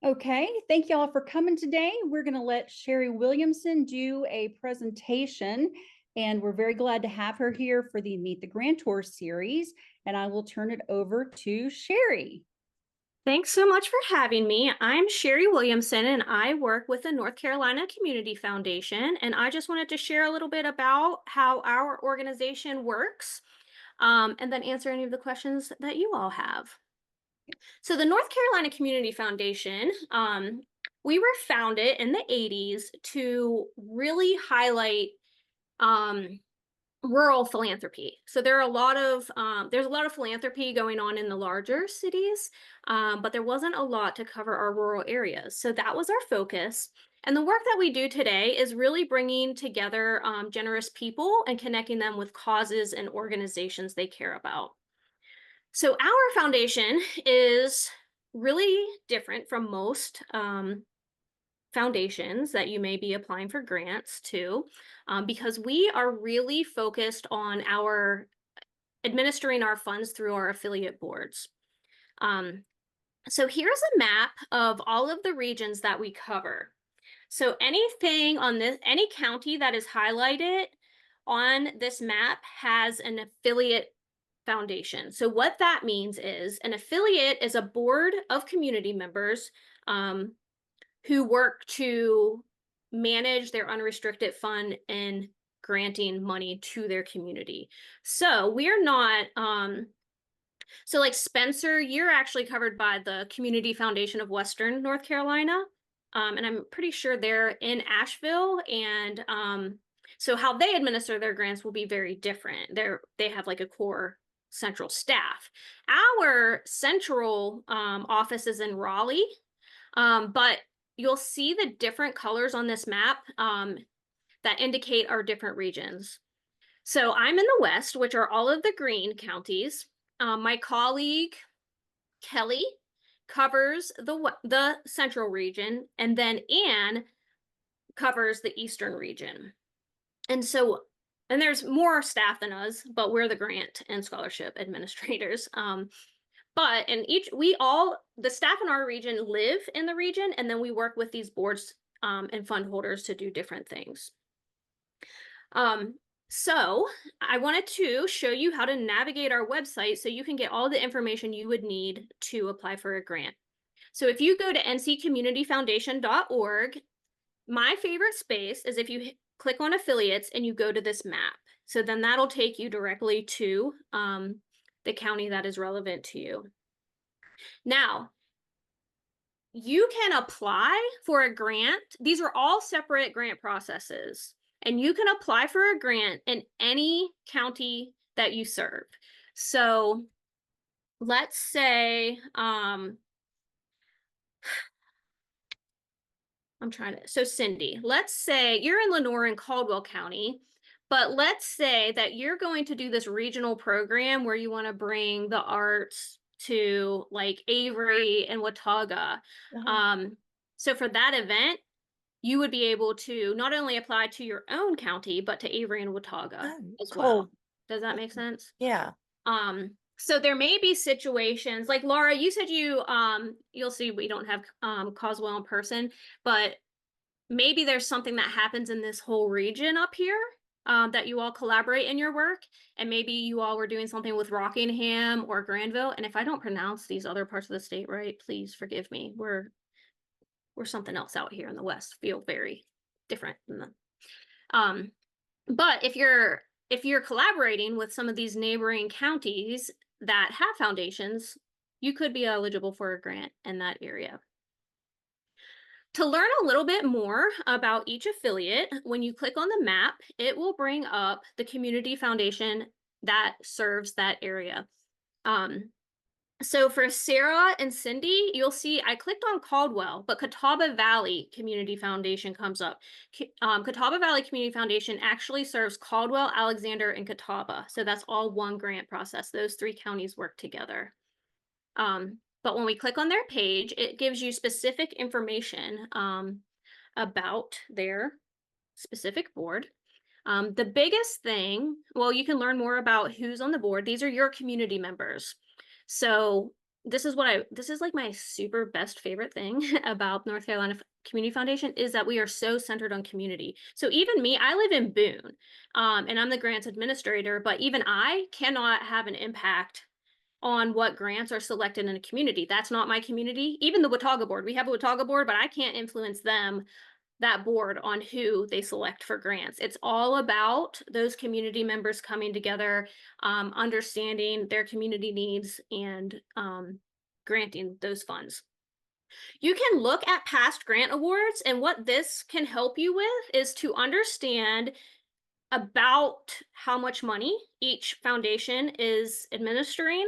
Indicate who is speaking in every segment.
Speaker 1: Okay, thank you all for coming today. We're going to let Sherry Williamson do a presentation, and we're very glad to have her here for the Meet the Grantor series. And I will turn it over to Sherry.
Speaker 2: Thanks so much for having me. I'm Sherry Williamson and I work with the North Carolina Community Foundation. And I just wanted to share a little bit about how our organization works and then answer any of the questions that you all have. So, the North Carolina Community Foundation, we were founded in the 80s to really highlight um, rural philanthropy. So there's a lot of philanthropy going on in the larger cities, but there wasn't a lot to cover our rural areas. So that was our focus. And the work that we do today is really bringing together generous people and connecting them with causes and organizations they care about. So our foundation is really different from most foundations that you may be applying for grants to, because we are really focused on our administering our funds through our affiliate boards. So here's a map of all of the regions that we cover. So anything on this, any county that is highlighted on this map has an affiliate foundation. So what that means is an affiliate is a board of community members who work to manage their unrestricted fund and granting money to their community. So we're not, so like Spencer, you're actually covered by the Community Foundation of Western North Carolina. And I'm pretty sure they're in Asheville. And so how they administer their grants will be very different. They have like a core central staff. Our central office is in Raleigh, but you'll see the different colors on this map that indicate our different regions. So I'm in the West, which are all of the green counties. My colleague, Kelly, covers the central region, and then Anne covers the eastern region. And there's more staff than us, but we're the grant and scholarship administrators. But the staff in our region live in the region, and then we work with these boards and fund holders to do different things. So I wanted to show you how to navigate our website so you can get all the information you would need to apply for a grant. So if you go to ncommunityfoundation.org, my favorite space is if you click on affiliates and you go to this map. So then that'll take you directly to the county that is relevant to you. Now, you can apply for a grant. These are all separate grant processes, and you can apply for a grant in any county that you serve. So let's say, so Cindy, let's say you're in Lenoir and Caldwell County, but let's say that you're going to do this regional program where you want to bring the arts to like Avery and Watauga. So for that event, you would be able to not only apply to your own county, but to Avery and Watauga as well. Does that make sense?
Speaker 3: Yeah.
Speaker 2: So there may be situations like Laura, you said you'll see we don't have Coswell in person, but maybe there's something that happens in this whole region up here that you all collaborate in your work, and maybe you all were doing something with Rockingham or Granville. And if I don't pronounce these other parts of the state right, please forgive me. We're something else out here in the West. Feel very different than them. But if you're collaborating with some of these neighboring counties that have foundations, you could be eligible for a grant in that area. To learn a little bit more about each affiliate, when you click on the map, it will bring up the community foundation that serves that area. So for Sarah and Cindy, you'll see I clicked on Caldwell, but Catawba Valley Community Foundation comes up. Catawba Valley Community Foundation actually serves Caldwell, Alexander, and Catawba. So that's all one grant process. Those three counties work together. But when we click on their page, it gives you specific information about their specific board. The biggest thing, well, you can learn more about who's on the board. These are your community members. So this is like my super best favorite thing about North Carolina Community Foundation is that we are so centered on community. So even me, I live in Boone, and I'm the grants administrator, but even I cannot have an impact on what grants are selected in a community. That's not my community. Even the Watauga board, we have a Watauga board, but I can't influence them, that board, on who they select for grants. It's all about those community members coming together, understanding their community needs, and granting those funds. You can look at past grant awards, and what this can help you with is to understand about how much money each foundation is administering.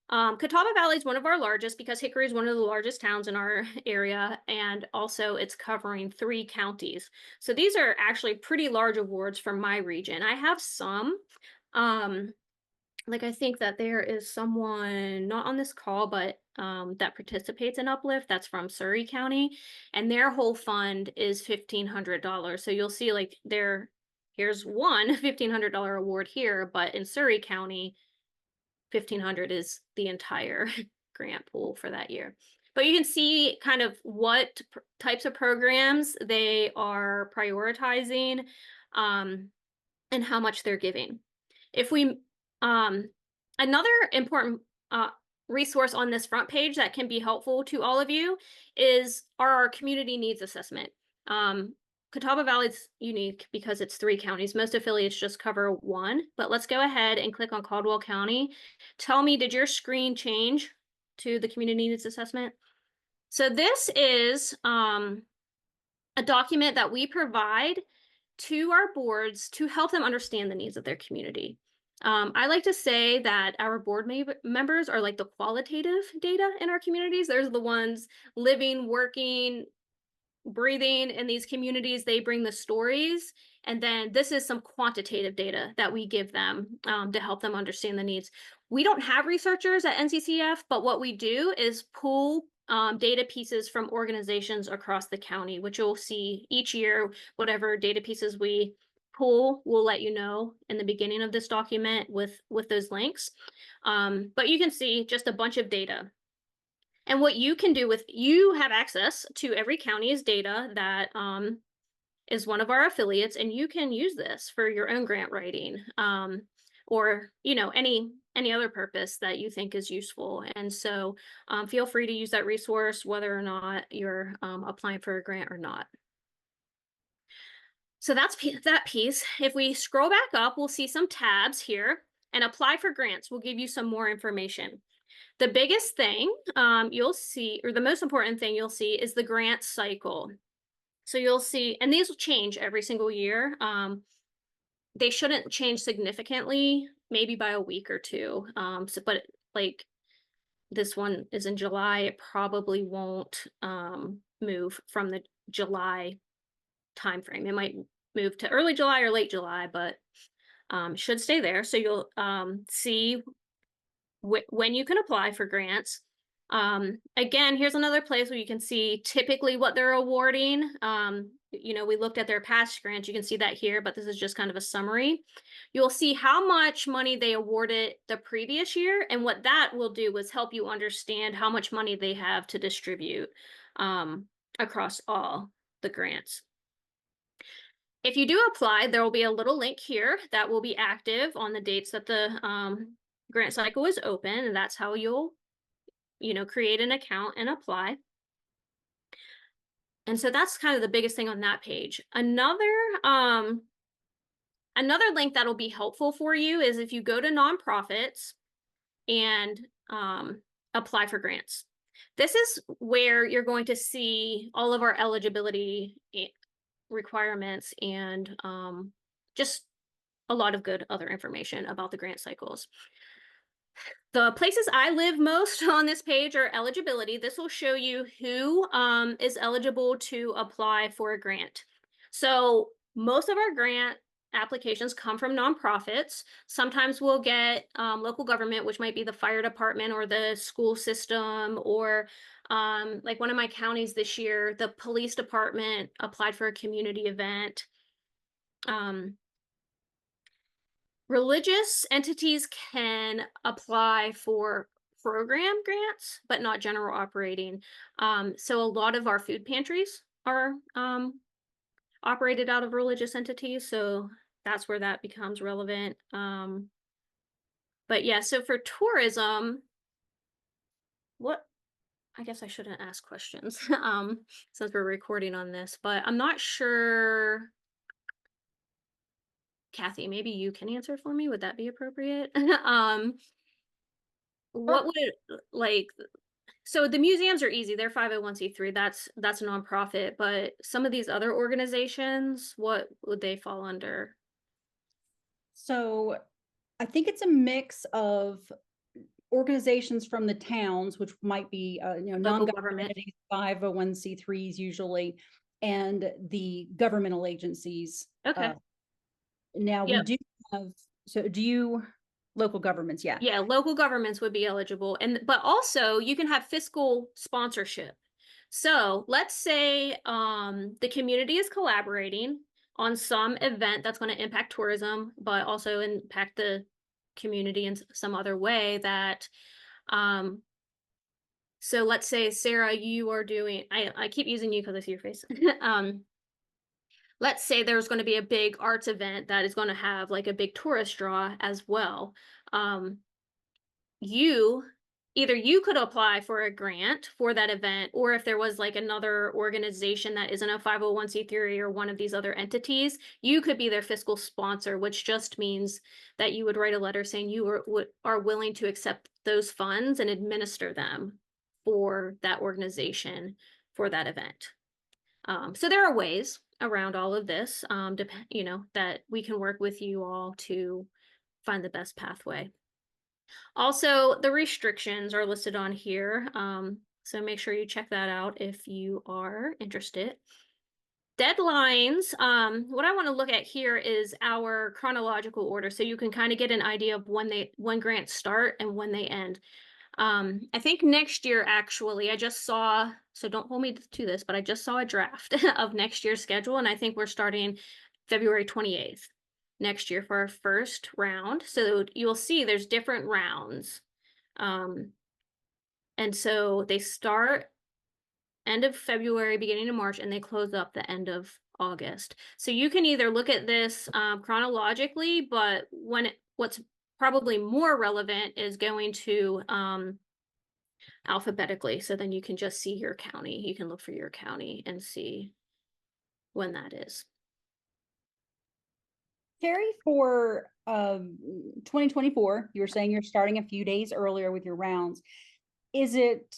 Speaker 2: Catawba Valley is one of our largest because Hickory is one of the largest towns in our area, and also it's covering 3 counties. So these are actually pretty large awards from my region. I have some, um, like I think that there is someone not on this call, but that participates in Uplift that's from Surrey County, and their whole fund is $1,500. So you'll see like here's one $1,500 award here, but in Surrey County, 1,500 is the entire grant pool for that year. But you can see kind of what types of programs they are prioritizing, and how much they're giving. If we, another important resource on this front page that can be helpful to all of you is our community needs assessment. Catawba Valley is unique because it's 3 counties. Most affiliates just cover 1, but let's go ahead and click on Caldwell County. Tell me, did your screen change to the community needs assessment? So this is a document that we provide to our boards to help them understand the needs of their community. I like to say that our board members are like the qualitative data in our communities. There's the ones living, working, breathing in these communities. They bring the stories, and then this is some quantitative data that we give them, to help them understand the needs. We don't have researchers at NCCF, but what we do is pull data pieces from organizations across the county, which you'll see each year. Whatever data pieces we pull, we'll let you know in the beginning of this document with those links. But you can see just a bunch of data. And what you can do with, you have access to every county's data that is one of our affiliates, and you can use this for your own grant writing, or any other purpose that you think is useful. And so feel free to use that resource whether or not you're applying for a grant or not. So that's that piece. If we scroll back up, we'll see some tabs here, and apply for grants will give you some more information. The biggest thing you'll see, or the most important thing you'll see, is the grant cycle. So you'll see, and these will change every single year. They shouldn't change significantly, maybe by a week or 2. But like this one is in July, it probably won't move from the July timeframe. It might move to early July or late July, but should stay there. So you'll see when you can apply for grants. Again, here's another place where you can see typically what they're awarding. We looked at their past grants. You can see that here, but this is just kind of a summary. You'll see how much money they awarded the previous year, and what that will do is help you understand how much money they have to distribute across all the grants. If you do apply, there will be a little link here that will be active on the dates that the grant cycle is open, and that's how you'll create an account and apply. And so that's kind of the biggest thing on that page. Another link that'll be helpful for you is if you go to nonprofits and apply for grants. This is where you're going to see all of our eligibility requirements and just a lot of good other information about the grant cycles. The places I live most on this page are eligibility. This will show you who is eligible to apply for a grant. So most of our grant applications come from nonprofits. Sometimes we'll get local government, which might be the fire department or the school system, or like one of my counties this year, the police department applied for a community event. Religious entities can apply for program grants, but not general operating. So a lot of our food pantries are operated out of religious entities, so that's where that becomes relevant. But yeah, so for tourism, what I guess I shouldn't ask questions since we're recording on this, but I'm not sure. Kathy, maybe you can answer for me. Would that be appropriate? What
Speaker 1: Sure.
Speaker 2: would it like so the museums are easy. They're 501(c)(3). That's a nonprofit, but some of these other organizations, what would they fall under?
Speaker 1: So I think it's a mix of organizations from the towns, which might be,
Speaker 2: Local
Speaker 1: non-government
Speaker 2: government.
Speaker 1: entities, 501(c)(3)s usually, and the governmental agencies.
Speaker 2: Okay.
Speaker 1: Now we
Speaker 2: Yep.
Speaker 1: do have, so do you, local governments, yeah.
Speaker 2: Yeah, local governments would be eligible. And but also you can have fiscal sponsorship. So let's say the community is collaborating on some event that's going to impact tourism, but also impact the community in some other way that um so let's say Sarah, you are doing I keep using you because I see your face. Let's say there's going to be a big arts event that is going to have like a big tourist draw as well. Um you Either you could apply for a grant for that event, or if there was like another organization that isn't a 501(c)(3) or one of these other entities, you could be their fiscal sponsor, which just means that you would write a letter saying you are willing to accept those funds and administer them for that organization for that event. So there are ways around all of this, that we can work with you all to find the best pathway. Also, the restrictions are listed on here. So make sure you check that out if you are interested. Deadlines, what I want to look at here is our chronological order so you can kind of get an idea of when grants start and when they end. I think next year actually, I just saw, so don't hold me to this, but I just saw a draft of next year's schedule, and I think we're starting February 28th next year for our first round. So you'll see there's different rounds. Um, and so they start end of February, beginning of March, and they close up the end of August. So you can either look at this chronologically, but what's probably more relevant is going to alphabetically. So then you can just see your county. You can look for your county and see when that is.
Speaker 1: Terry, for 2024, you were saying you're starting a few days earlier with your rounds. Is it,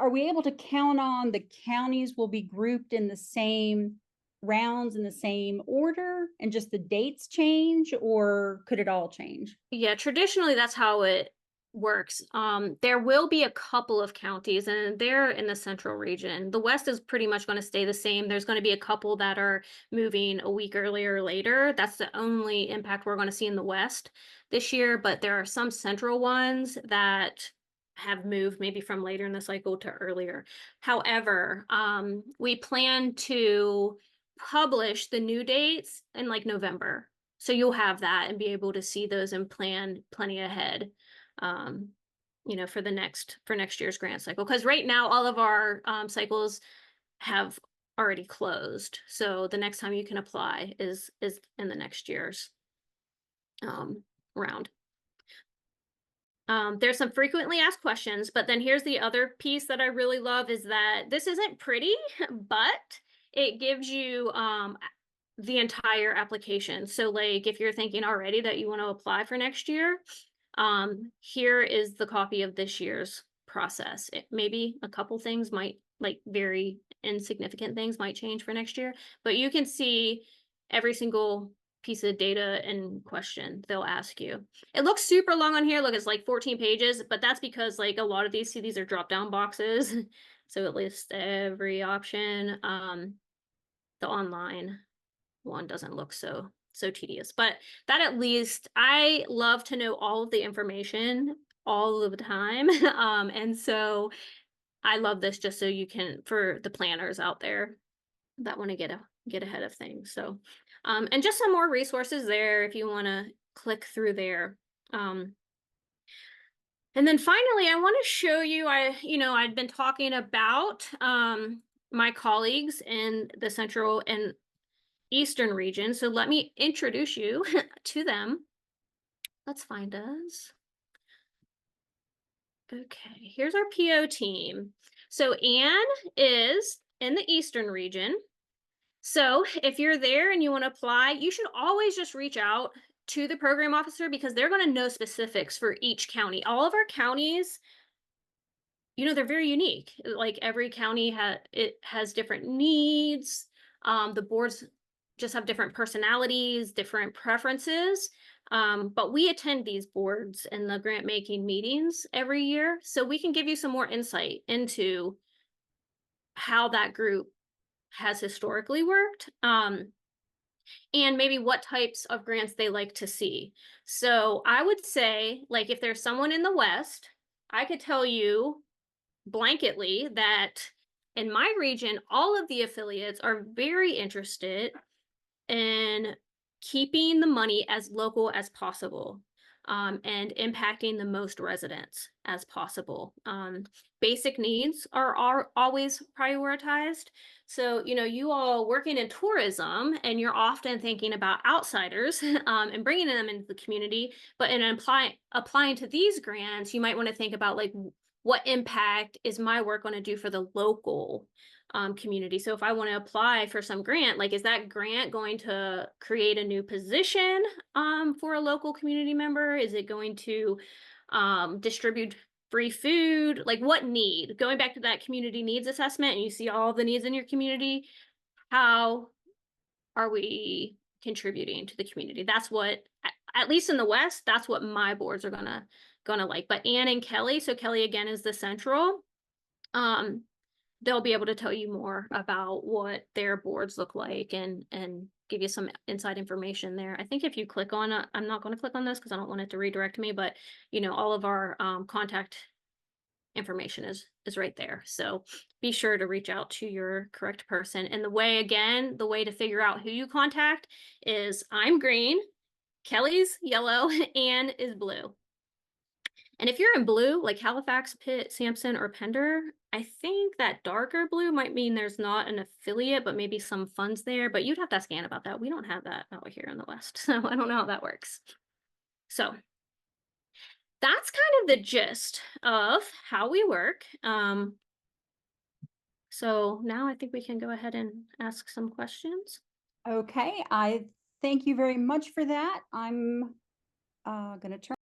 Speaker 1: are we able to count on the counties will be grouped in the same rounds in the same order and just the dates change, or could it all change?
Speaker 2: Yeah, traditionally that's how it works. There will be a couple of counties, and they're in the central region. The west is pretty much going to stay the same. There's going to be a couple that are moving a week earlier or later. That's the only impact we're going to see in the west this year, but there are some central ones that have moved maybe from later in the cycle to earlier. However, we plan to publish the new dates in like November. So you'll have that and be able to see those and plan plenty ahead, um, for next year's grant cycle. Because right now all of our cycles have already closed. So the next time you can apply is in the next year's round. There's some frequently asked questions, but then here's the other piece that I really love is that this isn't pretty, but it gives you the entire application. So like if you're thinking already that you want to apply for next year, here is the copy of this year's process. Maybe a couple things might, like very insignificant things might change for next year, but you can see every single piece of data and question they'll ask you. It looks super long on here. Look, it's like 14 pages, but that's because like a lot of these are drop down boxes. So it lists every option. The online one doesn't look so tedious, but that at least I love to know all of the information all of the time. And so I love this just so you can, for the planners out there that want to get ahead of things. So, and just some more resources there if you want to click through there. Um, And then finally, I want to show you, I'd been talking about my colleagues in the central and eastern region. So let me introduce you to them. Let's find us. Okay, here's our PO team. So Anne is in the eastern region. So if you're there and you want to apply, you should always just reach out to the program officer because they're going to know specifics for each county. All of our counties, they're very unique. Like every county has different needs. The boards just have different personalities, different preferences. But we attend these boards and the grant making meetings every year, so we can give you some more insight into how that group has historically worked. And maybe what types of grants they like to see. So I would say, like, if there's someone in the West, I could tell you blanketly that in my region, all of the affiliates are very interested in keeping the money as local as possible, and impacting the most residents as possible. Basic needs are always prioritized. So, you all working in tourism and you're often thinking about outsiders and bringing them into the community. But in applying to these grants, you might want to think about like, what impact is my work going to do for the local community? So if I want to apply for some grant, like, is that grant going to create a new position for a local community member? Is it going to distribute free food? Like, what need? Going back to that community needs assessment, and you see all the needs in your community, how are we contributing to the community? That's what, at least in the West, that's what my boards are gonna like. But Anne and Kelly, so Kelly again is the central. Um, they'll be able to tell you more about what their boards look like and give you some inside information there. I think if you click on, I'm not going to click on this because I don't want it to redirect me, but all of our contact information is right there. So be sure to reach out to your correct person. And the way to figure out who you contact is I'm green, Kelly's yellow, Anne is blue. And if you're in blue, like Halifax, Pitt, Sampson, or Pender, I think that darker blue might mean there's not an affiliate, but maybe some funds there. But you'd have to ask Ann about that. We don't have that out here in the West, so I don't know how that works. So that's kind of the gist of how we work. So now I think we can go ahead and ask some questions.
Speaker 1: Okay, I thank you very much for that. I'm going to turn